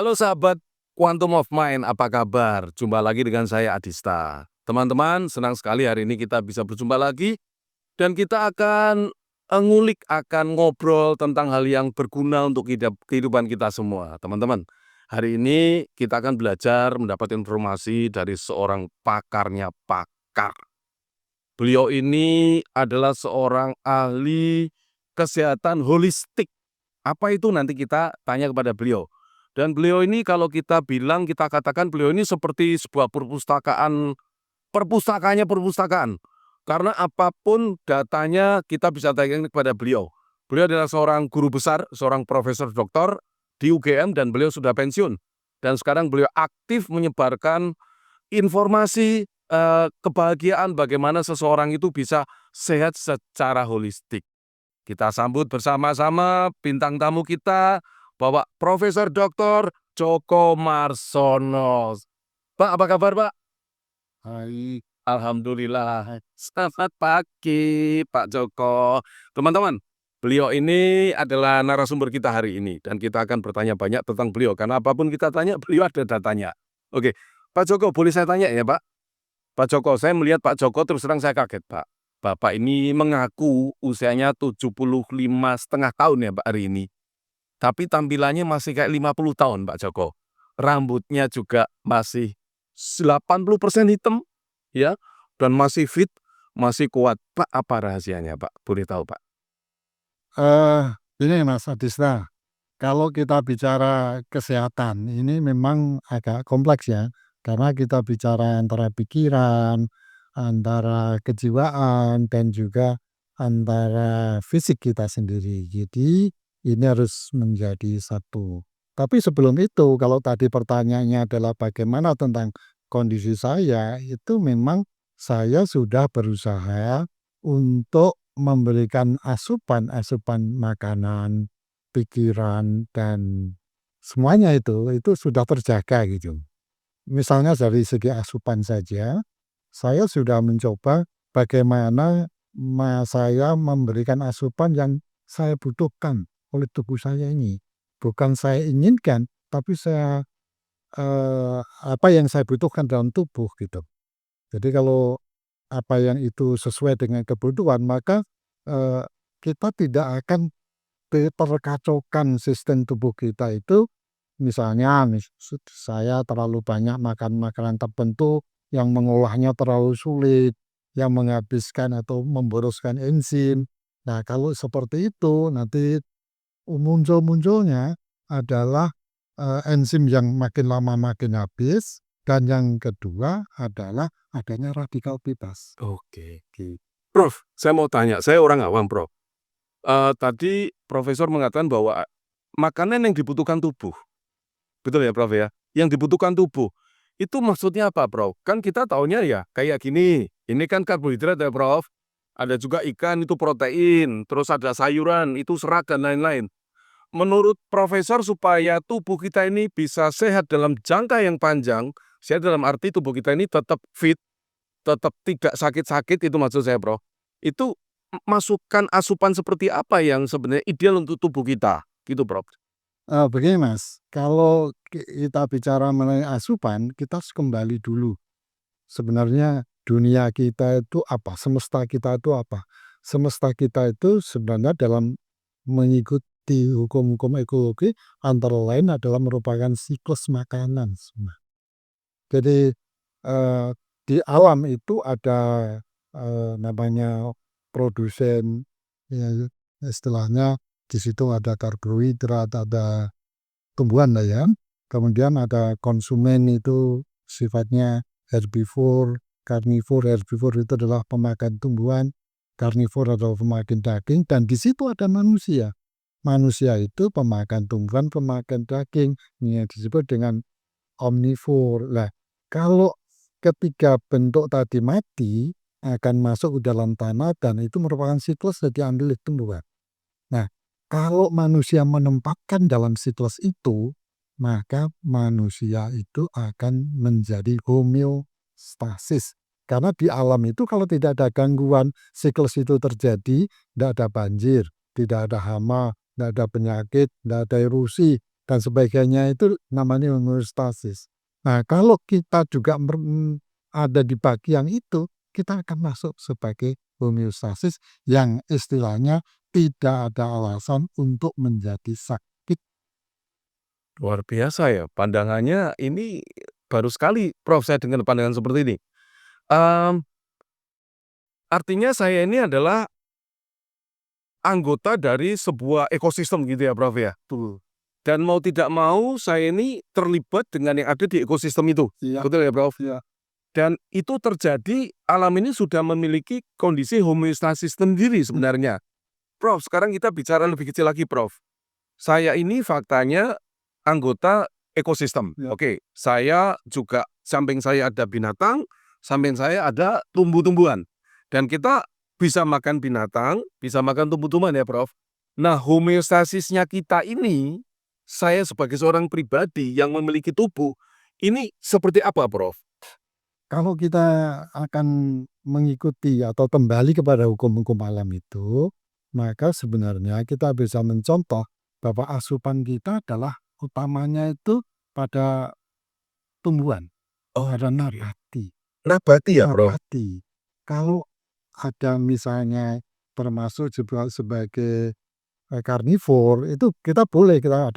Halo sahabat Quantum of Mind, apa kabar? Jumpa lagi dengan saya Adista. Teman-teman, senang sekali hari ini kita bisa berjumpa lagi dan kita akan ngulik, akan ngobrol tentang hal yang berguna untuk kehidupan kita semua. Teman-teman, hari ini kita akan belajar mendapat informasi dari seorang pakarnya pakar. Beliau ini adalah seorang ahli kesehatan holistik. Apa itu nanti kita tanya kepada beliau. Dan beliau ini kalau kita bilang, kita katakan beliau ini seperti sebuah perpustakaannya perpustakaan. Karena apapun datanya kita bisa tanyakan kepada beliau. Beliau adalah seorang guru besar, seorang profesor doktor di UGM dan beliau sudah pensiun. Dan sekarang beliau aktif menyebarkan informasi kebahagiaan bagaimana seseorang itu bisa sehat secara holistik. Kita sambut bersama-sama bintang tamu kita, Bapak Profesor Dr. Djoko Marsono. Pak, apa kabar, Pak? Hai, Alhamdulillah. Selamat pagi, Pak Joko. Teman-teman, beliau ini adalah narasumber kita hari ini dan kita akan bertanya banyak tentang beliau karena apapun kita tanya, beliau ada datanya. Oke, Pak Joko, boleh saya tanya ya, Pak? Pak Joko, saya melihat Pak Joko terus terang saya kaget, Pak. Bapak ini mengaku usianya 75,5 tahun ya, Pak, hari ini. Tapi tampilannya masih kayak 50 tahun, Pak Joko. Rambutnya juga masih 80% hitam, ya, dan masih fit, masih kuat. Pak, apa rahasianya, Pak? Boleh tahu, Pak? eh ini Mas Adista, kalau kita bicara kesehatan, ini memang agak kompleks ya, karena kita bicara antara pikiran, antara kejiwaan, dan juga antara fisik kita sendiri. Jadi ini harus menjadi satu. Tapi sebelum itu, kalau tadi pertanyaannya adalah bagaimana tentang kondisi saya, itu memang saya sudah berusaha untuk memberikan asupan-asupan makanan, pikiran, dan semuanya itu sudah terjaga gitu. Misalnya dari segi asupan saja, saya sudah mencoba bagaimana saya memberikan asupan yang saya butuhkan oleh tubuh saya ini. Bukan saya inginkan, tapi apa yang saya butuhkan dalam tubuh gitu. Jadi kalau apa yang itu sesuai dengan kebutuhan, maka eh, kita tidak akan terkacaukan sistem tubuh kita itu. Misalnya saya terlalu banyak makan makanan tertentu yang mengolahnya terlalu sulit, yang menghabiskan atau memboroskan enzim. Nah, kalau seperti itu nanti muncul-munculnya adalah enzim yang makin lama makin habis, dan yang kedua adalah adanya radikal bebas. Oke. Prof, saya mau tanya, saya orang awam, Prof. Tadi Profesor mengatakan bahwa makanan yang dibutuhkan tubuh, betul ya, Prof ya? Yang dibutuhkan tubuh, itu maksudnya apa, Prof? Kan kita taunya ya kayak gini, ini kan karbohidrat ya, Prof. Ada juga ikan itu protein, terus ada sayuran itu serat dan lain-lain. Menurut Profesor supaya tubuh kita ini bisa sehat dalam jangka yang panjang, sehat dalam arti tubuh kita ini tetap fit, tetap tidak sakit-sakit itu maksud saya, Prof. Itu masukkan asupan seperti apa yang sebenarnya ideal untuk tubuh kita, gitu, Prof. Begini Mas, kalau kita bicara mengenai asupan, kita harus kembali dulu. Sebenarnya dunia kita itu apa? Semesta kita itu apa? Semesta kita itu sebenarnya dalam mengikuti hukum-hukum ekologi, antara lain adalah merupakan siklus makanan sebenarnya. Jadi eh, di alam itu ada namanya produsen, ya, istilahnya di situ ada karbohidrat, ada tumbuhan lah ya. Kemudian ada konsumen itu sifatnya herbivore, karnivore. Herbivore itu adalah pemakan tumbuhan, karnivore adalah pemakan daging, dan di situ ada manusia. Manusia itu pemakan tumbuhan, pemakan daging, ini yang disebut dengan omnivore. Lah, kalau ketiga bentuk tadi mati, akan masuk ke dalam tanah dan itu merupakan siklus yang diambil oleh tumbuhan. Nah, kalau manusia menempatkan dalam siklus itu, maka manusia itu akan menjadi homeostasis. Karena di alam itu kalau tidak ada gangguan siklus itu terjadi, tidak ada banjir, tidak ada hama, tidak ada penyakit, tidak ada erosi, dan sebagainya itu namanya homeostasis. Nah, kalau kita juga ada di bagian itu, kita akan masuk sebagai homeostasis yang istilahnya tidak ada alasan untuk menjadi sakit. Luar biasa ya, pandangannya ini baru sekali Prof saya dengar pandangan seperti ini. Mmm, artinya saya ini adalah anggota dari sebuah ekosistem gitu ya Prof ya? Betul. Dan mau tidak mau saya ini terlibat dengan yang ada di ekosistem itu, Iya, betul ya Prof? iya. Dan itu terjadi, alam ini sudah memiliki kondisi homeostasis sendiri sebenarnya. Prof, sekarang kita bicara lebih kecil lagi Prof. Saya ini faktanya anggota ekosistem. Ya. Oke, saya juga samping saya ada binatang, samping saya ada tumbuh-tumbuhan. Dan kita bisa makan binatang, bisa makan tumbuh-tumbuhan ya Prof. Nah, homeostasisnya kita ini, saya sebagai seorang pribadi yang memiliki tubuh, ini seperti apa Prof? Kalau kita akan mengikuti atau kembali kepada hukum-hukum alam itu, maka sebenarnya kita bisa mencontoh bahwa asupan kita adalah utamanya itu pada tumbuhan, pada nabati. Nabati ya Prof? Nabati. Kalau ada misalnya termasuk juga sebagai karnivor, itu kita boleh, kita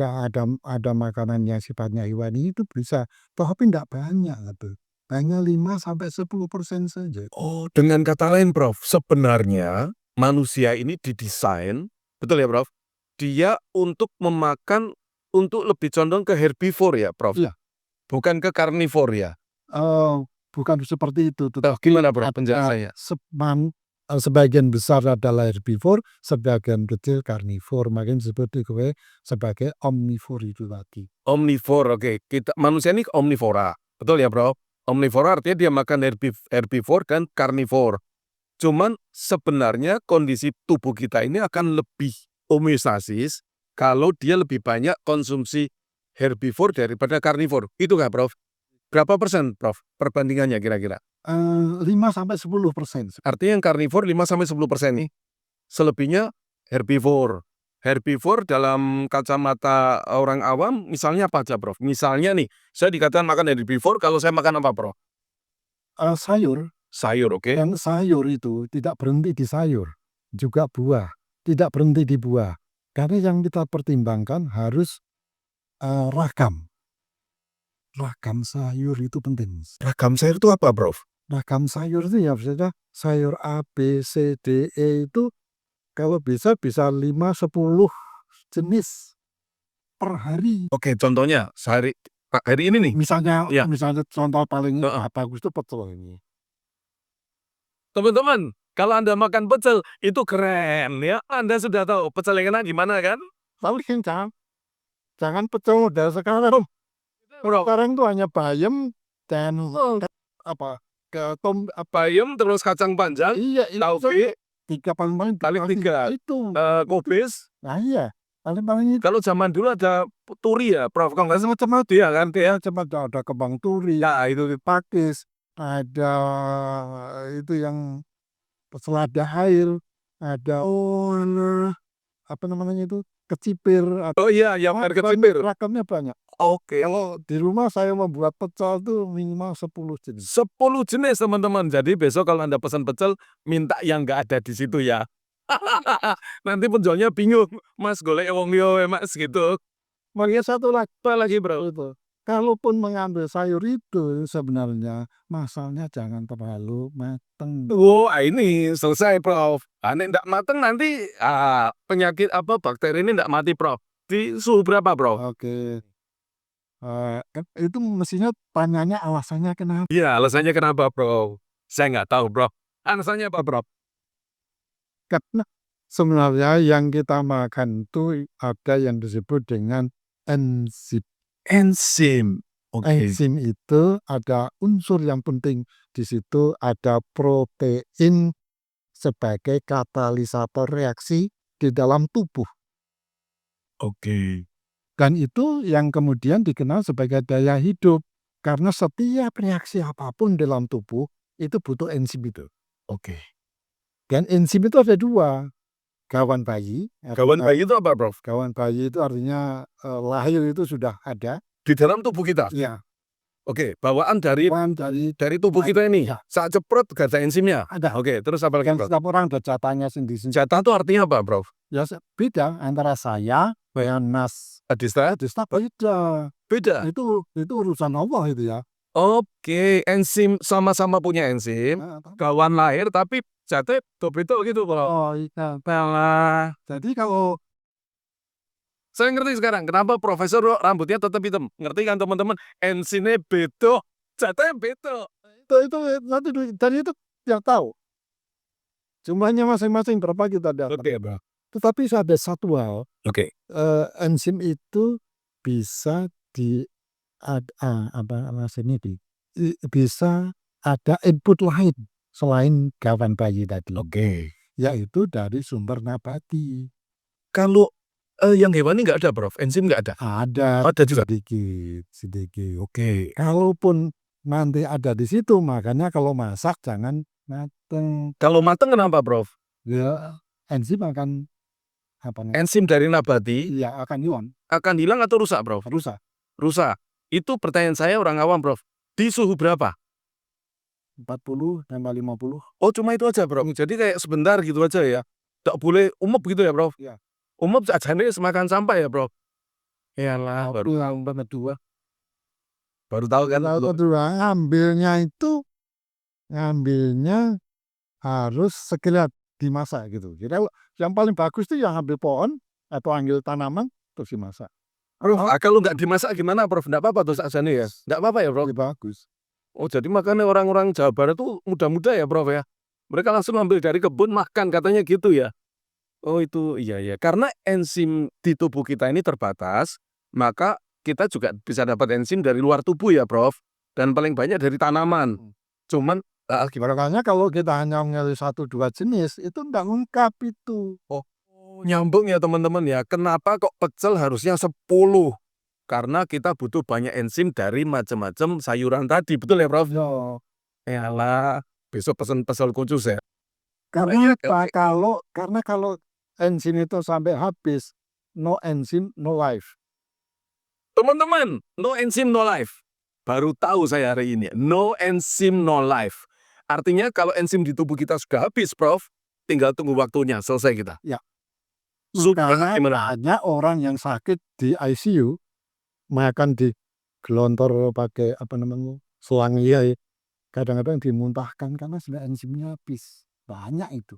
ada makanan yang sifatnya hewani itu bisa, tapi tidak banyak gitu. Hanya 5-10% saja. Oh, dengan kata lain Prof, sebenarnya manusia ini didesain, betul ya Prof? Dia untuk memakan, untuk lebih condong ke herbivore ya Prof? Iya. Bukan ke karnivor ya? Bukan seperti itu, Nah, tetapi gimana Prof ada penjelasannya? sebagian besar adalah herbivore, sebagian kecil karnivor, makanya disebut sebagai omnivore itu tadi. Omnivore, oke. Kita manusia ini omnivora, betul ya Prof? Omnivora artinya dia makan herbivore dan karnivor. Cuman sebenarnya kondisi tubuh kita ini akan lebih homeostasis kalau dia lebih banyak konsumsi herbivore daripada karnivor. Itu nggak Prof? Berapa persen Prof perbandingannya kira-kira? 5-10%. Artinya yang karnivor 5-10% nih, selebihnya herbivore. Herbivore dalam kacamata orang awam misalnya apa aja Prof? Misalnya nih, saya dikatakan makan herbivore, kalau saya makan apa Prof? Sayur, Sayur, oke. dan sayur itu tidak berhenti di sayur, juga buah, tidak berhenti di buah. Karena yang kita pertimbangkan harus ragam. Ragam sayur itu penting. Ragam sayur itu apa Prof? Ragam sayur itu ya misalnya sayur A, B, C, D, E itu kalau bisa 5-10 jenis per hari. Oke, contohnya sehari hari ini nih? Misalnya Iya. misalnya contoh paling Heeh. bagus itu pecel ini. Teman-teman, kalau Anda makan pecel, itu keren ya. Anda sudah tahu pecel yang enak gimana kan? Tapi jangan pecel model sekarang. Sekarang itu hanya bayam dan apa Bayam terus kacang panjang, iya itu tauge, paling paling 3, itu. kubis. Nah iya, paling itu. Kalau zaman dulu ada turi ya Prof, kalau nggak salah macam itu ya kan? Ya, ada kembang turi, Ya itu. pakis, ada itu yang selada air, ada apa namanya itu, kecipir, Oh iya, yang air kecipir. ragamnya banyak. Oke. Kalau di rumah saya membuat pecel itu minimal 10 jenis. 10 jenis teman-teman. Jadi besok kalau Anda pesan pecel, minta yang nggak ada di situ ya. Nanti penjualnya bingung, "Mas golek wong liya wae Mas," gitu. Makanya satu lagi Apa lagi Bro? itu, kalaupun mengambil sayur itu sebenarnya masalahnya jangan terlalu mateng. Ini selesai Prof. Nek ndak mateng nanti, penyakit apa, bakteri ini ndak mati Prof. Di suhu berapa Prof? Oke. Kan itu mestinya tanyanya alasannya kenapa. Iya, alasannya kenapa Prof? Saya nggak tahu Prof. Alasannya apa Prof? Karena sebenarnya yang kita makan itu ada yang disebut dengan enzim. Enzim. Oke. Enzim itu ada unsur yang penting di situ, ada protein sebagai katalisator reaksi di dalam tubuh. Oke. Dan itu yang kemudian dikenal sebagai daya hidup. Karena setiap reaksi apapun dalam tubuh itu butuh enzim itu. Oke. Dan enzim itu ada 2. gawan bayi. Gawan bayi itu apa, Prof? Gawan bayi itu artinya lahir itu sudah ada. Di dalam tubuh kita? Iya. Oke, bawaan dari tubuh kita ini. Ya. Saat ceprot gak ada enzimnya? Ada. Oke, terus apa lagi, Kan Prof? setiap orang ada jatahnya sendiri-sendiri. Jatah itu artinya apa, Prof? Ya beda antara saya dengan Mas Adista? beda. Beda. Itu urusan Allah itu ya. Oke, enzim sama-sama punya enzim. Nah, Gawan lahir tapi jatah beda gitu, Prof. oh iya. Alah. Jadi kalau Saya ngerti sekarang kenapa profesor rambutnya tetap hitam. Ngerti kan teman-teman? Enzimnya beda, jatahnya beda. itu nanti dan itu yang tahu jumlahnya masing-masing berapa kita dapat. Oke, Bro. Tetapi ada satu hal, Oke. enzim itu bisa bisa ada input lain selain gawan bayi tadi. Oke. Yaitu dari sumber nabati. Kalau yang hewani nggak ada, Prof? Enzim nggak ada? Ada juga? sedikit. Oke. Kalaupun nanti ada di situ, makanya kalau masak jangan mateng. Kalau mateng kenapa, Prof? Ya, enzim akan Enzim dari nabati iya akan hilang. akan hilang atau rusak, Prof? Rusak. Rusak. Itu pertanyaan saya orang awam, Prof. Di suhu berapa? 40 tambah 50. Oh, cuma itu aja, Prof. Jadi kayak sebentar gitu aja ya. Nggak boleh umep gitu ya, Prof? Iya. Umep sajane semakan sampah ya, Prof? Iyalah, Baru banget dua. baru tahu kan? Kedua, ngambilnya harus sekilat dimasak gitu. Jadi yang paling bagus itu yang ambil pohon atau ambil tanaman terus dimasak. Prof, kalau nggak dimasak gimana, Prof? Nggak apa-apa tuh sajane ya? Nggak apa-apa ya, Prof? Lebih bagus. Oh, jadi makanya orang-orang Jawa Barat tuh muda-muda ya, Prof ya? Mereka langsung ambil dari kebun makan katanya gitu ya? Oh itu iya ya, karena enzim di tubuh kita ini terbatas, maka kita juga bisa dapat enzim dari luar tubuh ya, Prof. Dan paling banyak dari tanaman. Cuman gimana? Makanya kalau kita hanya mengambil 1-2 jenis itu enggak lengkap itu. Oh, nyambung ya teman-teman ya. Kenapa kok pecel harusnya 10? Karena kita butuh banyak enzim dari macam-macam sayuran tadi, betul ya, Prof? Ya. Yalah, besok pesen pecel khusus ya. Karena Iya, apa? Karena kalau enzim itu sampai habis, no enzim, no life. Teman-teman, no enzim no life. Baru tahu saya hari ini, no enzim no life. Artinya kalau enzim di tubuh kita sudah habis, Prof, tinggal tunggu waktunya, selesai kita. Ya. Sudah Karena banyak orang yang sakit di ICU makan digelontor pakai selang kadang-kadang dimuntahkan karena sudah enzimnya habis. Banyak itu.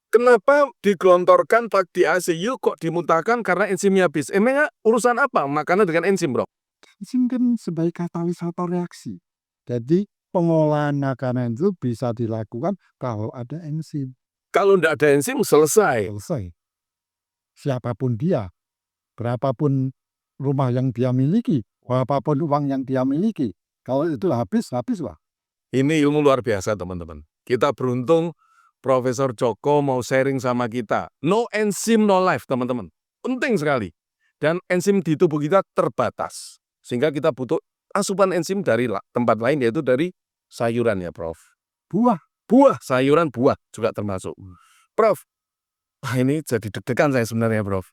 Kenapa digelontorkan di ICU kok dimuntahkan karena enzimnya habis? Emangnya urusan apa makanan dengan enzim, Bro? Enzim kan sebagai katalisator reaksi. Jadi pengolahan makanan itu bisa dilakukan kalau ada enzim. Kalau tidak ada enzim, selesai. Siapapun dia, berapapun rumah yang dia miliki, berapapun uang yang dia miliki, kalau itu habis lah. Ini ilmu luar biasa, teman-teman. Kita beruntung Profesor Joko mau sharing sama kita. No enzim, no life, teman-teman. Penting sekali. Dan enzim di tubuh kita terbatas. Sehingga kita butuh asupan enzim dari tempat lain, yaitu dari sayuran ya, Prof. Buah, sayuran buah juga termasuk. Prof, ini jadi deg-degan saya sebenarnya, Prof.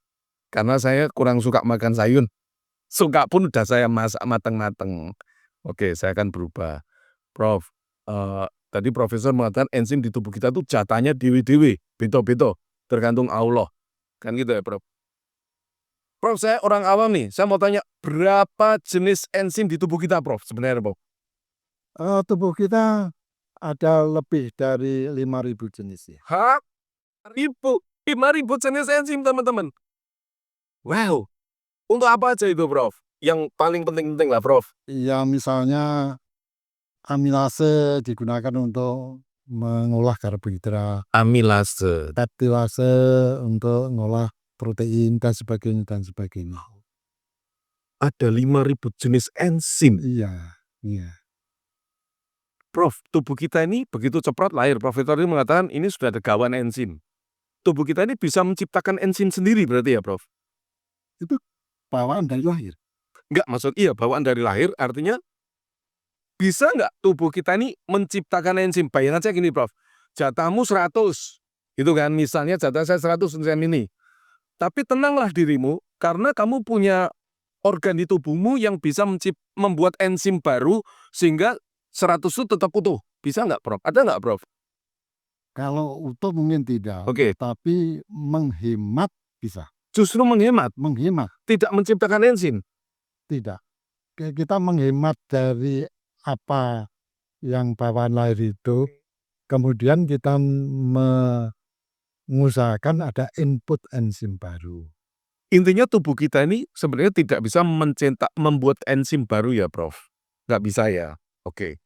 Karena saya kurang suka makan sayur. Suka pun udah saya masak mateng-mateng. Oke, saya akan berubah. Prof, tadi Profesor mengatakan enzim di tubuh kita tuh jatahnya dewe-dewe, beto-beto, tergantung Allah. Kan gitu ya, Prof? Prof, saya orang awam nih, saya mau tanya, berapa jenis enzim di tubuh kita, Prof, sebenarnya, Prof? Tubuh kita ada lebih dari 5.000 jenis ya. Hah? 5.000 jenis enzim, teman-teman. Wow. Untuk apa aja itu, Prof? Yang paling penting-penting lah, Prof. Ya misalnya amilase digunakan untuk mengolah karbohidrat, Amilase, peptilase untuk mengolah protein dan sebagainya. Ada 5.000 jenis enzim. Iya. Prof, tubuh kita ini begitu ceprot lahir, Profesor ini mengatakan ini sudah ada gawan enzim. Tubuh kita ini bisa menciptakan enzim sendiri berarti ya, Prof? Itu bawaan dari lahir. Enggak, bawaan dari lahir artinya bisa nggak tubuh kita ini menciptakan enzim? Bayangkan saya gini, Prof. Jatahmu 100, Itu kan, misalnya jatah saya 100 ini. Tapi tenanglah dirimu, karena kamu punya organ di tubuhmu yang bisa membuat enzim baru, sehingga 100 itu tetap utuh. Bisa nggak, Prof? Ada nggak, Prof? Kalau utuh mungkin tidak, Oke. tapi menghemat bisa. Justru menghemat, Menghemat tidak menciptakan enzim. tidak. Kita menghemat dari apa yang bawaan lahir itu, kemudian kita mengusahakan ada input enzim baru. Intinya tubuh kita ini sebenarnya tidak bisa membuat enzim baru ya, Prof? Nggak bisa ya? Oke.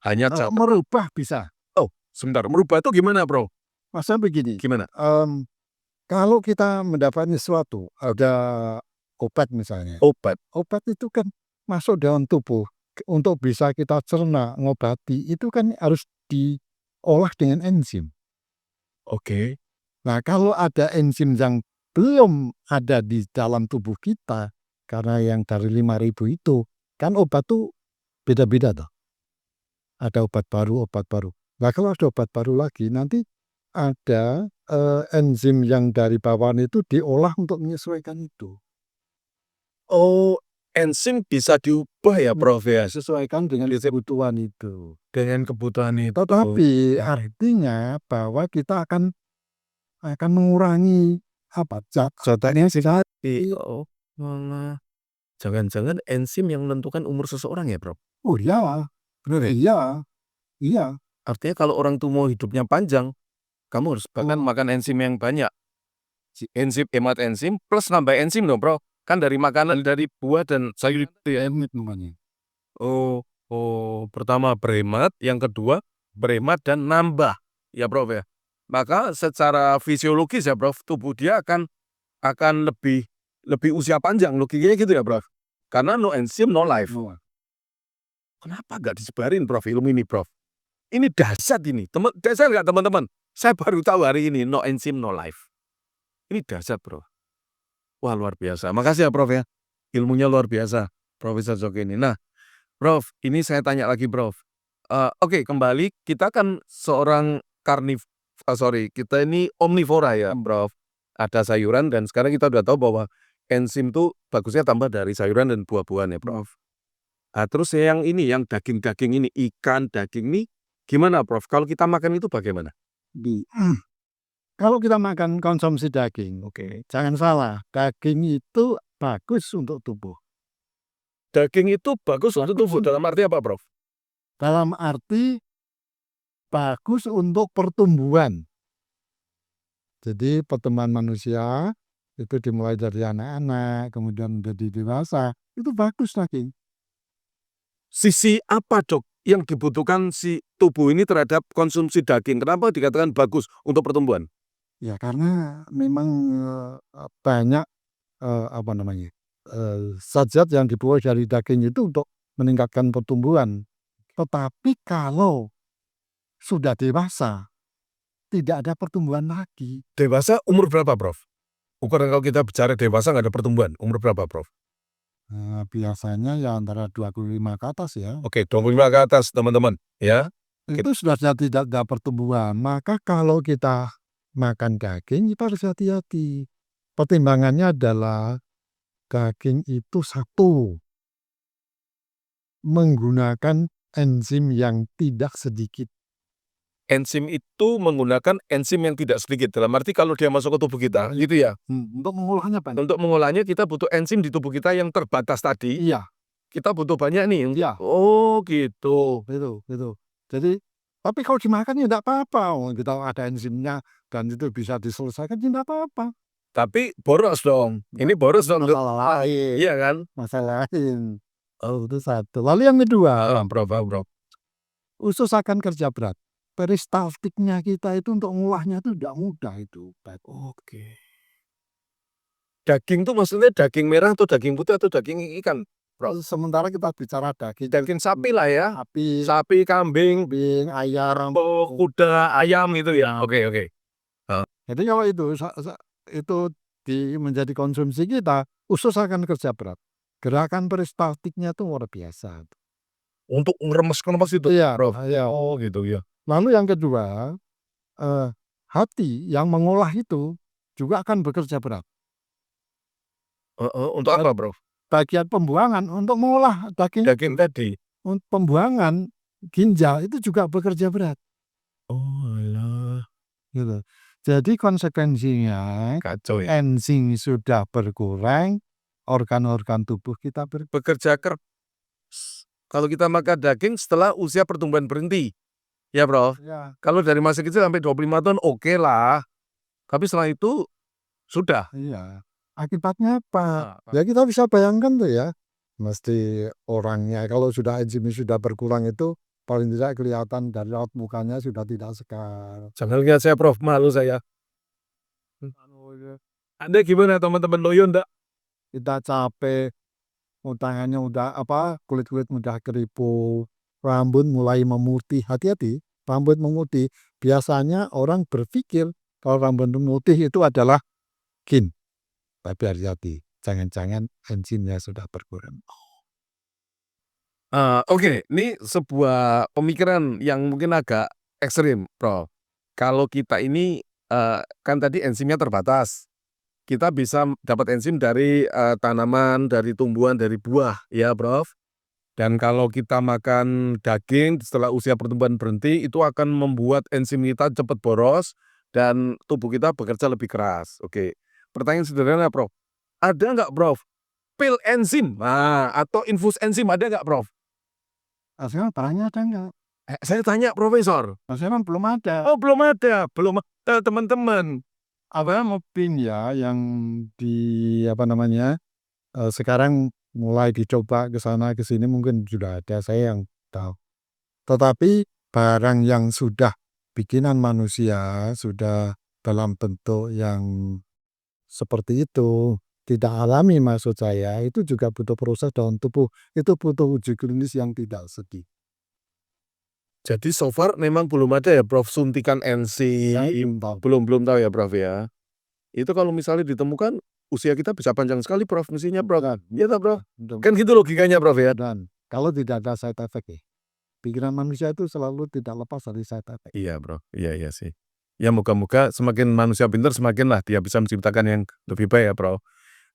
Hanya Merubah bisa. Oh, sebentar. Merubah itu gimana, Bro? Maksudnya begini, Gimana? kalau kita mendapat sesuatu, ada obat misalnya. Obat. Obat itu kan masuk dalam tubuh, untuk bisa kita cerna, ngobati, itu kan harus diolah dengan enzim. Oke. Nah, kalau ada enzim yang belum ada di dalam tubuh kita, karena yang dari 5.000 itu, kan obat tuh beda-beda toh. Ada obat baru. Nah, kalau ada obat baru lagi, nanti ada enzim yang dari bawaan itu diolah untuk menyesuaikan itu. Oh, enzim bisa diubah ya, Prof ya? Sesuaikan dengan kebutuhan itu. Dengan kebutuhan itu. Tetapi artinya bahwa kita akan mengurangi zatnya Oh, malah. Jangan-jangan enzim yang menentukan umur seseorang ya, Prof? Oh iya, benar ya? Iya. Artinya kalau orang tuh mau hidupnya panjang, kamu harus bahkan makan enzim yang banyak. Enzim, hemat enzim, plus nambah enzim dong, Bro. Kan dari makanan, dari buah dan sayur itu ya. Namanya. Oh, pertama berhemat, yang kedua berhemat dan nambah, ya, Prof ya. Maka secara fisiologis ya, Prof, tubuh dia akan lebih usia panjang, logikanya gitu ya, Prof. Karena no enzim, no life. Kenapa nggak disebarin, Prof, ilmu ini, Prof? Ini dahsyat ini. Dahsyat nggak, teman-teman? Saya baru tahu hari ini, no enzim, no life. Ini dahsyat, Bro. Wah, luar biasa. Makasih ya, Prof ya. Ilmunya luar biasa, Profesor Zoki ini. Nah, Prof, ini saya tanya lagi, Prof. Oke, kembali, kita kan seorang kita ini omnivora ya, Prof. Ada sayuran dan sekarang kita udah tahu bahwa enzim tuh bagusnya tambah dari sayuran dan buah-buahan ya, Prof. Terus yang ini, yang daging-daging ini, ikan, daging ini, gimana, Prof? Kalau kita makan itu bagaimana? Kalau kita makan konsumsi daging, jangan salah, daging itu bagus untuk tubuh. Daging itu bagus untuk tubuh dalam arti apa, Prof? Dalam arti bagus untuk pertumbuhan. Jadi pertumbuhan manusia itu dimulai dari anak-anak, kemudian menjadi dewasa, itu bagus daging. Sisi apa, Dok, yang dibutuhkan si tubuh ini terhadap konsumsi daging? Kenapa dikatakan bagus untuk pertumbuhan? Ya karena memang banyak zat-zat yang diperoleh dari daging itu untuk meningkatkan pertumbuhan. Tetapi kalau sudah dewasa, tidak ada pertumbuhan lagi. Dewasa umur berapa, Prof? Ukuran kalau kita bicara dewasa nggak ada pertumbuhan, umur berapa, Prof? Biasanya ya antara 25 ke atas ya. Oke, 25 ke atas, teman-teman, ya. Itu sudah tidak ada pertumbuhan. Maka kalau kita makan daging, kita harus hati-hati. Pertimbangannya adalah daging itu satu, menggunakan enzim yang tidak sedikit. Enzim itu menggunakan enzim yang tidak sedikit. Dalam arti kalau dia masuk ke tubuh kita, gitu ya. Untuk mengolahnya banyak. Untuk mengolahnya kita butuh enzim di tubuh kita yang terbatas tadi. Iya. Kita butuh banyak nih. Iya. Oh, gitu. Gitu. Jadi, tapi kalau dimakan ya tidak apa-apa. Kita ada enzimnya dan itu bisa diselesaikan, ya tidak apa-apa. Tapi boros dong. Ini boros dong. Masalah lain. Iya kan? Masalah lain. Oh, itu satu. Lalu yang kedua, Prof. usus akan kerja berat. Peristaltiknya kita itu untuk ngolahnya itu tidak mudah itu. Oke. Daging tuh maksudnya daging merah atau daging putih atau daging ikan, Prof? Sementara kita bicara daging. Daging sapi lah ya. Sapi, Kambing, ayam, kuda, ayam itu ya. Oke. Jadi kalau itu menjadi konsumsi kita, usus akan kerja berat. Gerakan peristaltiknya itu luar biasa. Untuk ngeremes itu, Iya, Prof? iya. Oh, gitu ya. Lalu yang kedua, hati yang mengolah itu juga akan bekerja berat. Untuk apa, Prof? Bagian pembuangan untuk mengolah daging Daging tadi? untuk pembuangan ginjal itu juga bekerja berat, Oh alah, gitu. Jadi konsekuensinya kacau ya. enzim sudah berkurang, organ-organ tubuh kita Bekerja keras kalau kita makan daging setelah usia pertumbuhan berhenti, ya Prof? ya, Kalau dari masih kecil sampai 25 tahun oke lah, tapi setelah itu sudah. iya. Akibatnya apa? Ah, Ya kita bisa bayangkan tuh ya, mesti orangnya kalau sudah enzimnya sudah berkurang itu paling tidak kelihatan dari raut mukanya sudah tidak sekar. Jangan lihat saya Prof, malu saya. Anda gimana teman-teman loyo ndak? Kita capek, tangannya udah kulit-kulit mudah keriput, rambut mulai memutih. Hati-hati, rambut memutih. Biasanya orang berpikir kalau rambut memutih itu adalah kin. Tapi hati-hati, jangan-jangan enzimnya sudah berkurang. Oke, ini sebuah pemikiran yang mungkin agak ekstrim, Prof. Kalau kita ini, kan tadi enzimnya terbatas. Kita bisa dapat enzim dari, tanaman, dari tumbuhan, dari buah, ya, Prof. Dan kalau kita makan daging setelah usia pertumbuhan berhenti, itu akan membuat enzim kita cepat boros dan tubuh kita bekerja lebih keras. Oke, pertanyaan sederhana, Prof. Ada nggak, Prof, pil enzim? Atau infus enzim ada nggak, Prof? Sekarang tanya ada nggak? Saya tanya Profesor. Sekarang belum ada. Oh, belum ada, belum ada teman-teman. Mungkin ya yang sekarang mulai dicoba ke sana ke sini mungkin sudah ada, saya yang tahu. Tetapi barang yang sudah bikinan manusia, sudah dalam bentuk yang seperti itu, tidak alami maksud saya, itu juga butuh proses dalam tubuh, itu butuh uji klinis yang tidak sedikit. Jadi so far memang belum ada ya, Prof, suntikan enzim? Belum tahu ya, Prof, ya. Itu kalau misalnya ditemukan, usia kita bisa panjang sekali, Prof, mestinya, Prof. Iya toh, Prof? Kan gitu logikanya, Prof, ya? Dan kalau tidak ada side effect ya, pikiran manusia itu selalu tidak lepas dari side effect. Iya, Bro. Iya sih. Ya moga-moga semakin manusia pintar semakinlah dia bisa menciptakan yang lebih baik ya, Bro.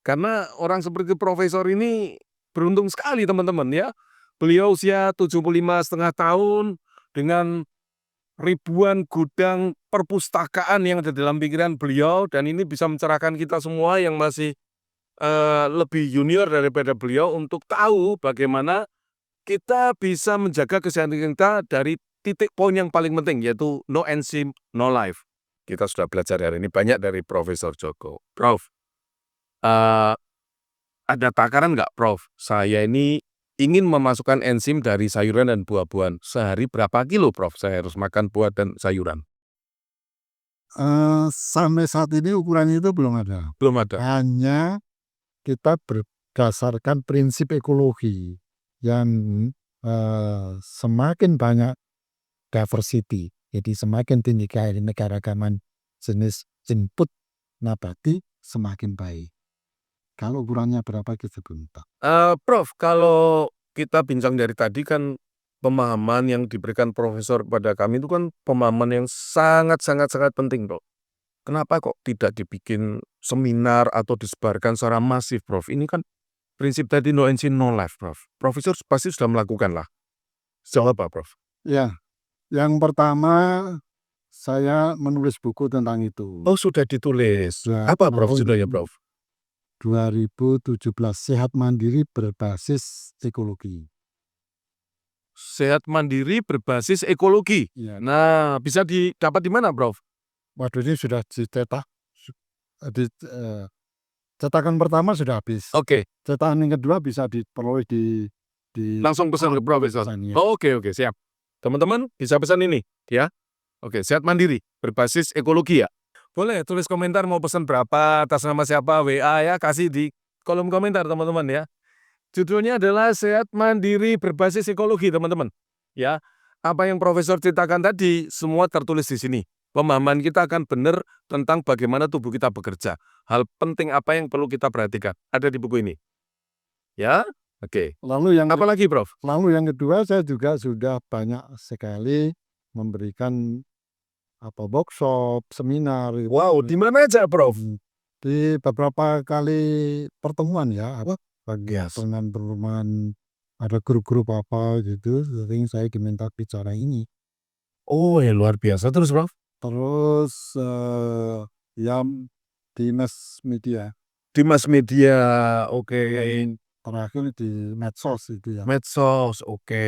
Karena orang seperti Profesor ini beruntung sekali teman-teman ya. Beliau usia 75,5 tahun dengan ribuan gudang perpustakaan yang ada dalam pikiran beliau dan ini bisa mencerahkan kita semua yang masih lebih junior daripada beliau untuk tahu bagaimana kita bisa menjaga kesehatan kita dari titik poin yang paling penting yaitu no enzim, no life. Kita sudah belajar hari ini banyak dari Profesor Joko. Prof, eee, ada takaran nggak, Prof? Saya ini ingin memasukkan enzim dari sayuran dan buah-buahan. Sehari berapa kilo, Prof, saya harus makan buah dan sayuran? Sampai saat ini ukuran itu belum ada. Belum ada? Hanya kita berdasarkan prinsip ekologi yang, semakin banyak diversity, jadi semakin tinggi keanekaragaman jenis input nabati semakin baik. Kalau ukurannya berapa kita belum tahu. Prof, kalau kita bincang dari tadi kan pemahaman yang diberikan Profesor kepada kami itu kan pemahaman yang sangat penting, Prof. Kenapa kok tidak dibikin seminar atau disebarkan secara masif, Prof? Ini kan prinsip tadi no enzim, no life, Prof. Profesor pasti sudah melakukan lah. Sejauh apa, Prof? Ya, yang pertama saya menulis buku tentang itu. Oh, sudah ditulis. Sudah Apa, Prof, tahun judulnya, Prof? 2017, Sehat Mandiri Berbasis Ekologi. Sehat mandiri berbasis ekologi. Ya. Nah, bisa didapat di mana, Prof? Waduh, ini sudah dicetak. Cetakan pertama sudah habis. Oke, Cetakan yang kedua bisa diperoleh di langsung pesan ke Profesor. pesan, ya. Oh, oke, siap. Teman-teman bisa pesan ini, ya. Oke, sehat mandiri berbasis ekologi ya. Boleh tulis komentar mau pesan berapa, atas nama siapa, WA ya, kasih di kolom komentar teman-teman ya. Judulnya adalah sehat mandiri berbasis ekologi teman-teman. Ya, apa yang Profesor ceritakan tadi semua tertulis di sini. Pemahaman kita akan benar tentang bagaimana tubuh kita bekerja. Hal penting apa yang perlu kita perhatikan ada di buku ini. Ya, oke. Lalu yang Apa lagi, Prof? kedua saya juga sudah banyak sekali memberikan workshop, seminar gitu. Wow, di mana aja, Prof? Di beberapa kali pertemuan ya, Yes. perumahan-perumahan, ada grup-grup apa gitu, sering saya diminta bicara ini. Oh, ya luar biasa. Terus, Prof? Terus, ya di mass media, Di mass media, oke. terakhir di medsos itu ya. Medsos, oke.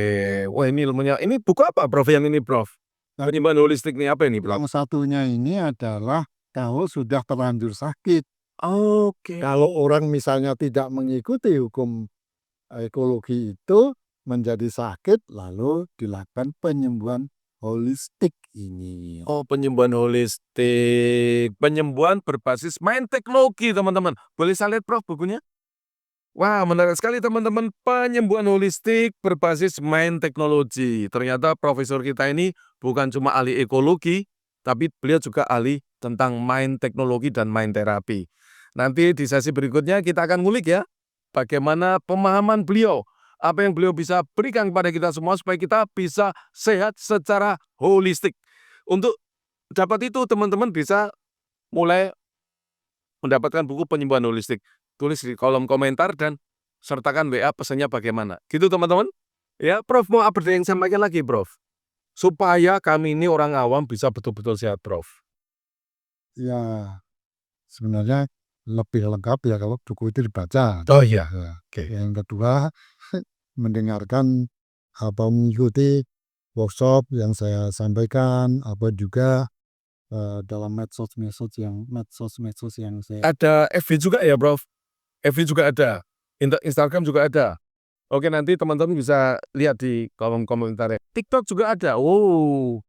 Wah, ini ilmunya ini buku apa, Prof, yang ini, Prof? Nah, Penyembuhan holistik nih, apa ini, Prof? yang satunya ini adalah kalau sudah terlanjur sakit. Oke. Kalau orang misalnya tidak mengikuti hukum ekologi itu, menjadi sakit, lalu dilakukan penyembuhan holistik ini. Oh, penyembuhan holistik, penyembuhan berbasis main teknologi, teman-teman. Boleh saya lihat, Prof, bukunya? Wah, menarik sekali, teman-teman. Penyembuhan holistik berbasis main teknologi. Ternyata profesor kita ini bukan cuma ahli ekologi, tapi beliau juga ahli tentang main teknologi dan main terapi. Nanti di sesi berikutnya kita akan ngulik ya, bagaimana pemahaman beliau, apa yang beliau bisa berikan kepada kita semua supaya kita bisa sehat secara holistik. Untuk dapat itu, teman-teman bisa mulai mendapatkan buku penyembuhan holistik. Tulis di kolom komentar dan sertakan WA pesannya bagaimana. Gitu, teman-teman. Ya, Prof, mau update yang sampaikan lagi, Prof. Supaya kami ini orang awam bisa betul-betul sehat, Prof. Ya, sebenarnya lebih lengkap ya kalau buku itu dibaca. Oh iya, Ya. oke. Yang kedua, mendengarkan apa mengikuti workshop yang saya sampaikan, apa juga dalam medsos-medsos yang saya Ada FB juga ya, Prof? FB juga ada. Instagram juga ada. Oke, nanti teman-teman bisa lihat di kolom komentar. TikTok juga ada. Oh,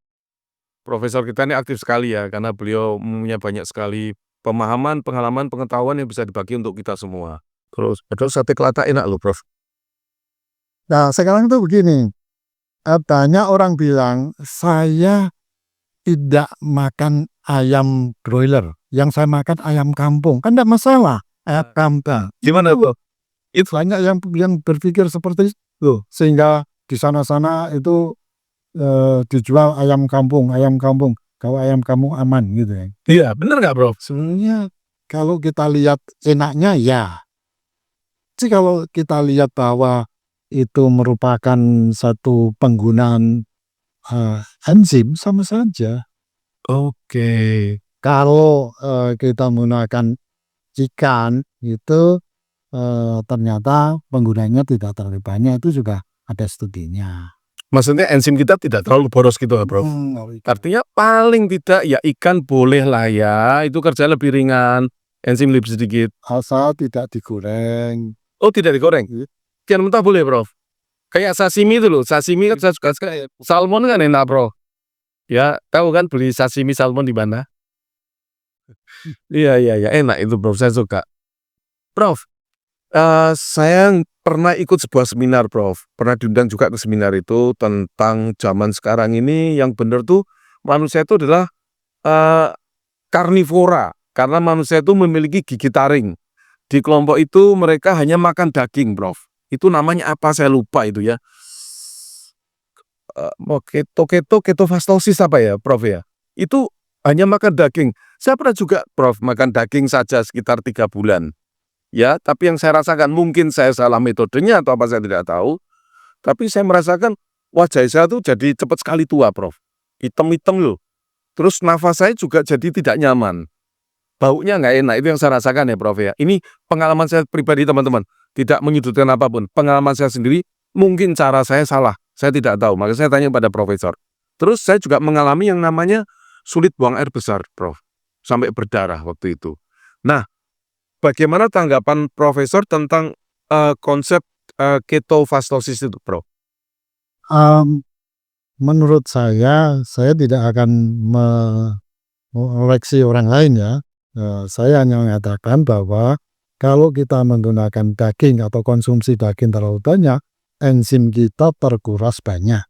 profesor kita ini aktif sekali ya, karena beliau punya banyak sekali pemahaman, pengalaman, pengetahuan yang bisa dibagi untuk kita semua. Terus sate kelata enak loh, Prof. Nah, sekarang tuh begini, banyak orang bilang, "Saya tidak makan ayam broiler, yang saya makan ayam kampung." Kan ndak masalah, ayam kampung. Gimana tuh? Itu banyak yang berpikir seperti itu, sehingga di sana-sana itu, dijual ayam kampung, kalau ayam kampung aman gitu ya. Iya, bener nggak, Prof? Sebenarnya kalau kita lihat enaknya ya, sih kalau kita lihat bahwa itu merupakan satu penggunaan, enzim, sama saja. Oke. Kalau, kita menggunakan ikan itu, ternyata penggunanya tidak terlalu banyak, itu juga ada studinya. Maksudnya enzim kita tidak terlalu boros gitu ya, Prof? Artinya paling tidak ya ikan boleh lah ya, itu kerja lebih ringan, enzim lebih sedikit. Asal tidak digoreng. Oh, tidak digoreng? Ikan mentah boleh, Prof? Kayak sashimi itu loh, sashimi kan saya suka sekali. Salmon kan enak, Prof. Ya, tahu kan beli sashimi salmon di mana? Iya, iya, iya, enak itu, Prof, saya suka. Prof, saya pernah ikut sebuah seminar, Prof. Pernah diundang juga ke seminar itu tentang zaman sekarang ini yang benar tuh manusia itu adalah karnivora, karena manusia itu memiliki gigi taring. Di kelompok itu mereka hanya makan daging, Prof. Itu namanya apa saya lupa itu ya. Ketofastosis apa ya, Prof ya? Itu hanya makan daging. Saya pernah juga, Prof, makan daging saja sekitar 3 bulan. Ya, tapi yang saya rasakan mungkin saya salah metodenya atau apa saya tidak tahu, tapi saya merasakan wajah saya tuh jadi cepat sekali tua, Prof. Hitam-hitam loh. Terus nafas saya juga jadi tidak nyaman. Baunya nggak enak, itu yang saya rasakan ya, Prof ya. Ini pengalaman saya pribadi, teman-teman. Tidak menyudutkan apapun. Pengalaman saya sendiri, mungkin cara saya salah. Saya tidak tahu, makanya saya tanya pada profesor. Terus saya juga mengalami yang namanya sulit buang air besar, Prof. Sampai berdarah waktu itu. Nah, bagaimana tanggapan profesor tentang konsep ketofastosis itu, Prof? Menurut saya tidak akan mengoreksi orang lain ya. Saya hanya mengatakan bahwa kalau kita menggunakan daging atau konsumsi daging terlalu banyak, enzim kita terkuras banyak.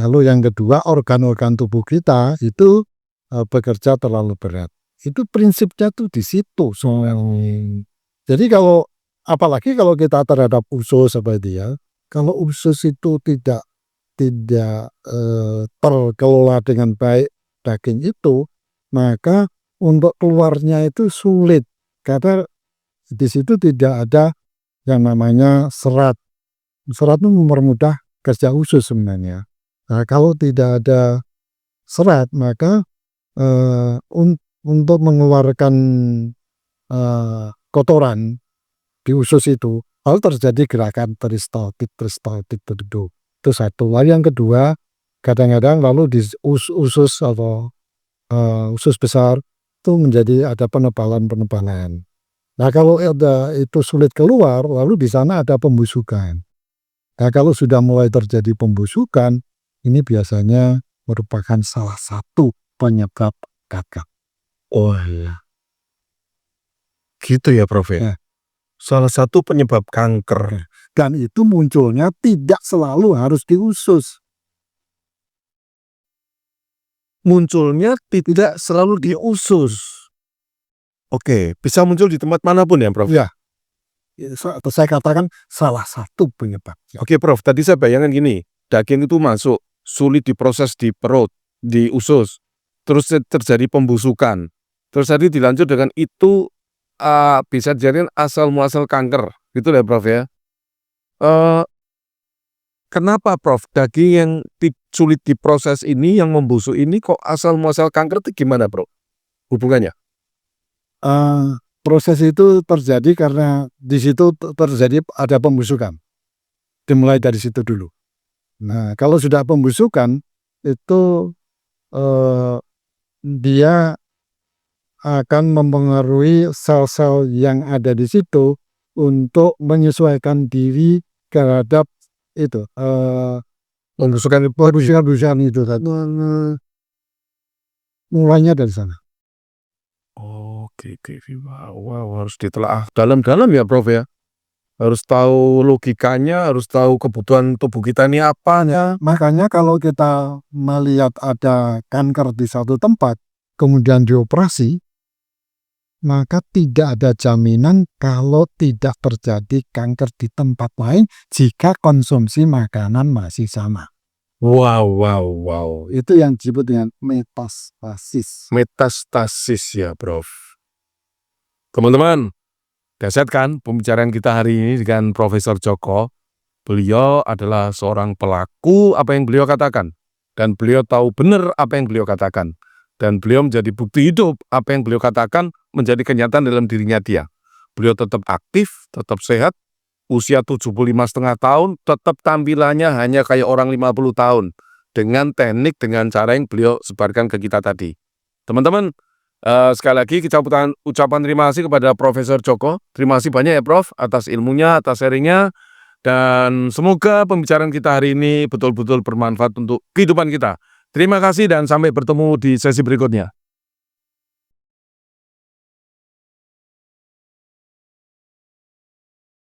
Lalu yang kedua, organ-organ tubuh kita itu bekerja terlalu berat. Itu prinsipnya tuh di situ soalnya. Jadi kalau apalagi kalau kita terhadap usus seperti ya, kalau usus itu tidak terkelola dengan baik, daging itu, maka untuk keluarnya itu sulit karena di situ tidak ada yang namanya serat. Serat itu mempermudah kerja usus sebenarnya. Nah, kalau tidak ada serat maka untuk mengeluarkan kotoran di usus itu lalu terjadi gerakan peristaltik itu satu. Lalu yang kedua, kadang-kadang lalu di usus atau usus besar itu menjadi ada penebalan. Nah, kalau itu sulit keluar, lalu di sana ada pembusukan. Nah, kalau sudah mulai terjadi pembusukan, ini biasanya merupakan salah satu penyebab gagal. Oh iya. Gitu ya, Prof ya? Ya. Salah satu penyebab kanker. Dan itu munculnya tidak selalu harus di usus. Munculnya tidak selalu di usus. Oke, bisa muncul di tempat manapun ya, Prof? Ya. Atau saya katakan salah satu penyebab. Oke, Prof. Tadi saya bayangkan gini, daging itu masuk, sulit diproses di perut, di usus, terus terjadi pembusukan. Terus tadi dilanjut dengan itu bisa dijadikan asal muasal kanker, gitu ya, Prof ya. Kenapa, Prof? Daging yang sulit diproses ini, yang membusuk ini kok asal muasal kanker itu gimana, Bro? Hubungannya? Proses itu terjadi karena di situ terjadi ada pembusukan. Dimulai dari situ dulu. Nah, kalau sudah pembusukan itu dia akan mempengaruhi sel-sel yang ada di situ untuk menyesuaikan diri terhadap itu Pembusukan itu mulainya dari sana. Oke, wow, harus ditelaah dalam-dalam ya, Prof ya. Harus tahu logikanya, harus tahu kebutuhan tubuh kita ini apa. Ya, makanya kalau kita melihat ada kanker di satu tempat, kemudian dioperasi, maka tidak ada jaminan kalau tidak terjadi kanker di tempat lain jika konsumsi makanan masih sama. Wow. Itu yang disebut dengan metastasis. Metastasis ya, Prof. Teman-teman, dahsyat kan pembicaraan kita hari ini dengan Profesor Djoko. Beliau adalah seorang pelaku apa yang beliau katakan. Dan beliau tahu benar apa yang beliau katakan. Dan beliau menjadi bukti hidup apa yang beliau katakan menjadi kenyataan dalam dirinya dia. Beliau tetap aktif, tetap sehat, usia 75,5 tahun, tetap tampilannya hanya kayak orang 50 tahun. Dengan teknik, dengan cara yang beliau sebarkan ke kita tadi. Teman-teman, sekali lagi kita ucapan terima kasih kepada Profesor Djoko. Terima kasih banyak ya, Prof, atas ilmunya, atas sharingnya. Dan semoga pembicaraan kita hari ini betul-betul bermanfaat untuk kehidupan kita. Terima kasih dan sampai bertemu di sesi berikutnya.